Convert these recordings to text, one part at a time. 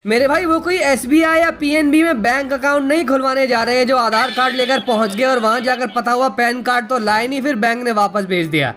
मेरे भाई वो कोई एसबीआई या पीएनबी में बैंक अकाउंट नहीं खुलवाने जा रहे हैं जो आधार कार्ड लेकर पहुंच गए और वहां जाकर पता हुआ पैन कार्ड तो लाए नहीं, फिर बैंक ने वापस भेज दिया।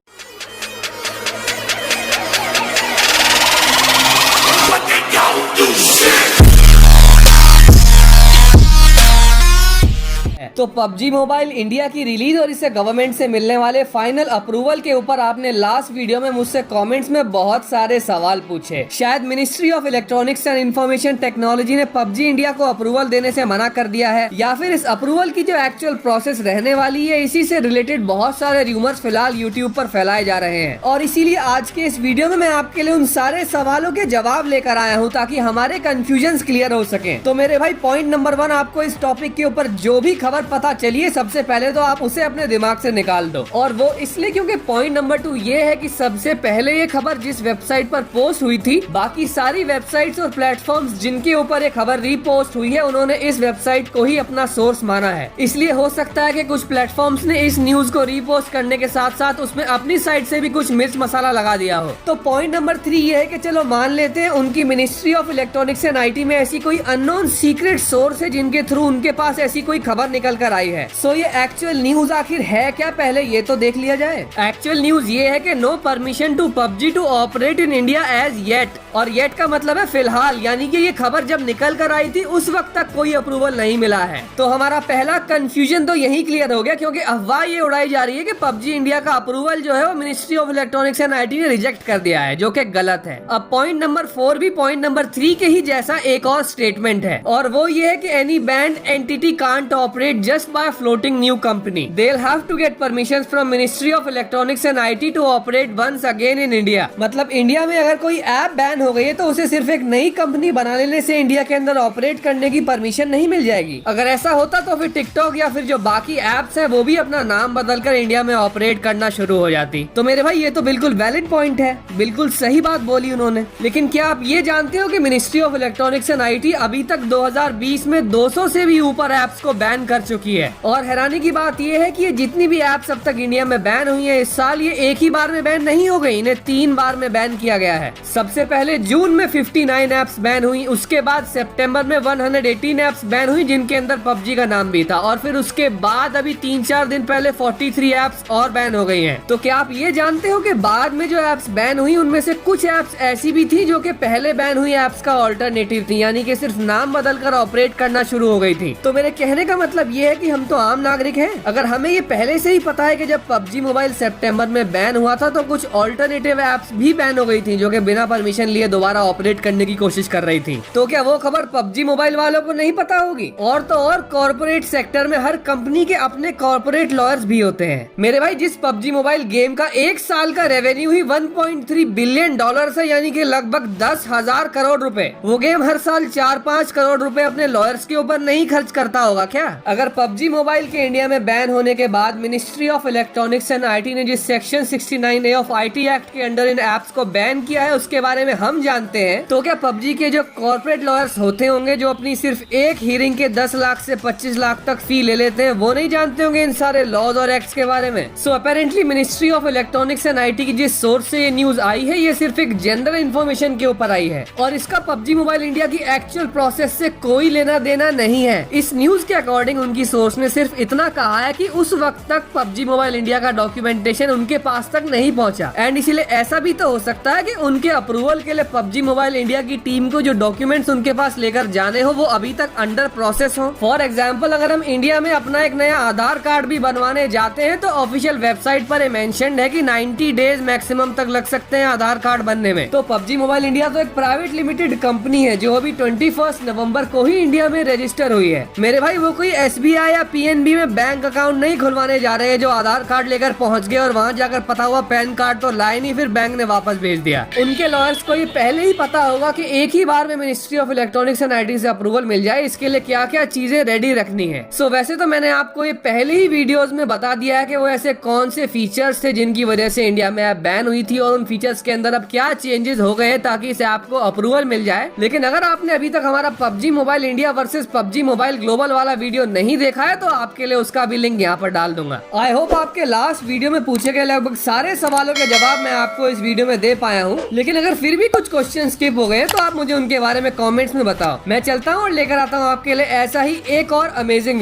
तो पबजी मोबाइल इंडिया की रिलीज और इससे गवर्नमेंट से मिलने वाले फाइनल अप्रूवल के ऊपर आपने लास्ट वीडियो में मुझसे कमेंट्स में बहुत सारे सवाल पूछे। शायद ministry of electronics and information technology ने पबजी इंडिया को अप्रूवल देने से मना कर दिया है, या फिर इस अप्रूवल की जो एक्चुअल प्रोसेस रहने वाली है इसी से रिलेटेड बहुत सारे रूमर्स फिलहाल यूट्यूब पर फैलाए जा रहे हैं। और इसीलिए आज के इस वीडियो में मैं आपके लिए उन सारे सवालों के जवाब लेकर आया हूँ ताकि हमारे कंफ्यूजन क्लियर हो सके। तो मेरे भाई पॉइंट नंबर 1, आपको इस टॉपिक के ऊपर जो भी खबर पता चलिए सबसे पहले तो आप उसे अपने दिमाग से निकाल दो। और वो इसलिए क्योंकि पॉइंट नंबर 2 ये है कि सबसे पहले ये खबर जिस वेबसाइट पर पोस्ट हुई थी, बाकी सारी वेबसाइट्स और प्लेटफॉर्म्स जिनके ऊपर ये खबर रीपोस्ट हुई है उन्होंने इस वेबसाइट को ही अपना सोर्स माना है। इसलिए हो सकता है कि कुछ प्लेटफॉर्म्स ने इस न्यूज को रीपोस्ट करने के साथ साथ उसमें अपनी साइड से भी कुछ मिर्च मसाला लगा दिया हो। तो पॉइंट नंबर 3 ये है कि चलो मान लेते हैं उनकी ministry of electronics and IT में ऐसी कोई अननोन सीक्रेट सोर्स है जिनके थ्रू उनके पास ऐसी कोई खबर निकल कर आई है। सो ये एक्चुअल न्यूज आखिर है क्या, पहले ये तो देख लिया जाए। एक्चुअल न्यूज ये है कि no permission to PUBG to operate in India as yet, और येट का मतलब है फिलहाल, यानी कि ये खबर जब निकल कर आई थी उस वक्त तक कोई अप्रूवल नहीं मिला है। तो हमारा पहला कंफ्यूजन तो यही क्लियर हो गया, क्योंकि अफवाह ये उड़ाई जा रही है कि पबजी इंडिया का अप्रूवल जो है वो ministry of electronics and IT ने रिजेक्ट कर दिया है, जो कि गलत है। अब पॉइंट नंबर 4 भी पॉइंट नंबर 3 के ही जैसा एक और स्टेटमेंट है, और वो ये है कि any band entity can't operate just by floating new company, they'll have to get permissions from Ministry of Electronics and IT to operate once again in India। मतलब इंडिया में अगर कोई ऐप बैन हो गई है तो उसे सिर्फ एक नई कंपनी बना लेने से इंडिया के अंदर ऑपरेट करने की परमिशन नहीं मिल जाएगी। अगर ऐसा होता तो फिर टिकटॉक या फिर जो बाकी एप्स है वो भी अपना नाम बदलकर इंडिया में ऑपरेट करना शुरू हो जाती। तो मेरे भाई ये तो बिल्कुल वैलिड पॉइंट है, बिल्कुल सही बात बोली उन्होंने। लेकिन क्या आप ये जानते हो कि ministry of electronics and IT अभी तक 2020 में 200 से भी ऊपर एप्स को बैन कर चुकी है। और हैरानी की बात ये है कि ये जितनी भी एप्स अब तक इंडिया में बैन हुई है, इस साल ये एक ही बार में बैन नहीं हो गई, इन्हें 3 बार में बैन किया गया है। सबसे पहले जून में 59 एप्स बैन हुई, उसके बाद सितंबर में 118 एप्स बैन हुई जिनके अंदर पबजी का नाम भी था, और फिर उसके बाद अभी 3-4 दिन पहले 43 एप्स और बैन हो गई हैं। तो क्या आप ये जानते हो कि बाद में जो एप्स बैन हुई उनमें से कुछ एप्स ऐसी भी थी जो कि पहले बैन हुई एप्स का ऑल्टरनेटिव थी, यानी कि सिर्फ नाम बदलकर ऑपरेट करना शुरू हो गई थी। तो मेरे कहने का मतलब ये है कि हम तो आम नागरिक हैं, अगर हमें ये पहले से ही पता है कि जब पबजी मोबाइल सितंबर में बैन हुआ था तो कुछ ऑल्टरनेटिव एप्स भी बैन हो गई थी जो कि बिना परमिशन लिए दोबारा ऑपरेट करने की कोशिश कर रही थी, तो क्या वो खबर पबजी मोबाइल वालों को नहीं पता होगी? और तो और कॉर्पोरेट सेक्टर में हर कंपनी के अपने कॉर्पोरेट लॉयर्स भी होते हैं। मेरे भाई जिस पबजी मोबाइल गेम का एक साल का रेवेन्यू ही 1.3 बिलियन डॉलर है, यानी कि लगभग 10,000 करोड़ रुपए, वो गेम हर साल 4-5 करोड़ रुपए अपने लॉयर्स के ऊपर नहीं खर्च करता होगा क्या? अगर पबजी मोबाइल के इंडिया में बैन होने के बाद ministry of electronics and IT ने जिस section 69A of IT act के अंडर इन एप्स को बैन किया है उसके बारे में हम जानते हैं, तो क्या पबजी के जो कॉर्पोरेट लॉयर्स होते होंगे जो अपनी सिर्फ एक हियरिंग के 10 लाख से 25 लाख तक फी ले लेते हैं, वो नहीं जानते होंगे इन सारे लॉज और एक्ट्स के बारे में? So apparently ministry of electronics and IT की जिस सोर्स से ये न्यूज आई है ये सिर्फ एक जनरल इन्फॉर्मेशन के ऊपर आई है, और इसका पबजी मोबाइल इंडिया की एक्चुअल प्रोसेस से कोई लेना देना नहीं है। इस न्यूज के अकॉर्डिंग उनकी सोर्स ने सिर्फ इतना कहा है कि उस वक्त तक पबजी मोबाइल इंडिया का डॉक्यूमेंटेशन उनके पास तक नहीं पहुंचा, एंड इसीलिए ऐसा भी तो हो सकता है कि उनके अप्रूवल के लिए पबजी मोबाइल इंडिया की टीम को जो डॉक्यूमेंट्स उनके पास लेकर जाने हो वो अभी तक अंडर प्रोसेस हो। फॉर एग्जांपल अगर हम इंडिया में अपना एक नया आधार कार्ड भी बनवाने जाते हैं तो ऑफिशियल वेबसाइट पर मेंशन्ड है कि 90 डेज मैक्सिमम तक लग सकते हैं आधार कार्ड बनने में। तो पबजी मोबाइल इंडिया तो एक प्राइवेट लिमिटेड कंपनी है जो अभी 21 नवम्बर को ही इंडिया में रजिस्टर हुई है। मेरे भाई वो कोई एसबीआई या पीएनबी में बैंक अकाउंट नहीं खुलवाने जा रहे हैं जो आधार कार्ड लेकर पहुंच गए और वहां जाकर पता हुआ पैन कार्ड तो लाए नहीं, फिर बैंक ने वापस भेज दिया। उनके लॉयर्स को ये पहले ही पता होगा कि एक ही बार में ministry of electronics and IT से अप्रूवल मिल जाए इसके लिए क्या क्या चीजें रेडी रखनी है। सो वैसे तो मैंने आपको ये पहले ही वीडियोस में बता दिया है कि वो ऐसे कौन से फीचर्स थे जिनकी वजह से इंडिया में ऐप बैन हुई थी और उन फीचर्स के अंदर अब क्या चेंजेस हो गए ताकि इस ऐप को अप्रूवल मिल जाए। लेकिन अगर आपने अभी तक हमारा PUBG mobile India versus PUBG mobile global वाला वीडियो नहीं नहीं देखा है तो आपके लिए उसका भी लिंक यहाँ पर डाल दूंगा। आई होप आपके लास्ट वीडियो में पूछे गए लगभग सारे सवालों के जवाब मैं आपको इस वीडियो में दे पाया हूँ, लेकिन अगर फिर भी कुछ क्वेश्चन स्किप हो गए तो आप मुझे उनके बारे में कमेंट्स में बताओ। मैं चलता हूँ और लेकर आता हूँ आपके लिए ऐसा ही एक और अमेजिंग वीडियो।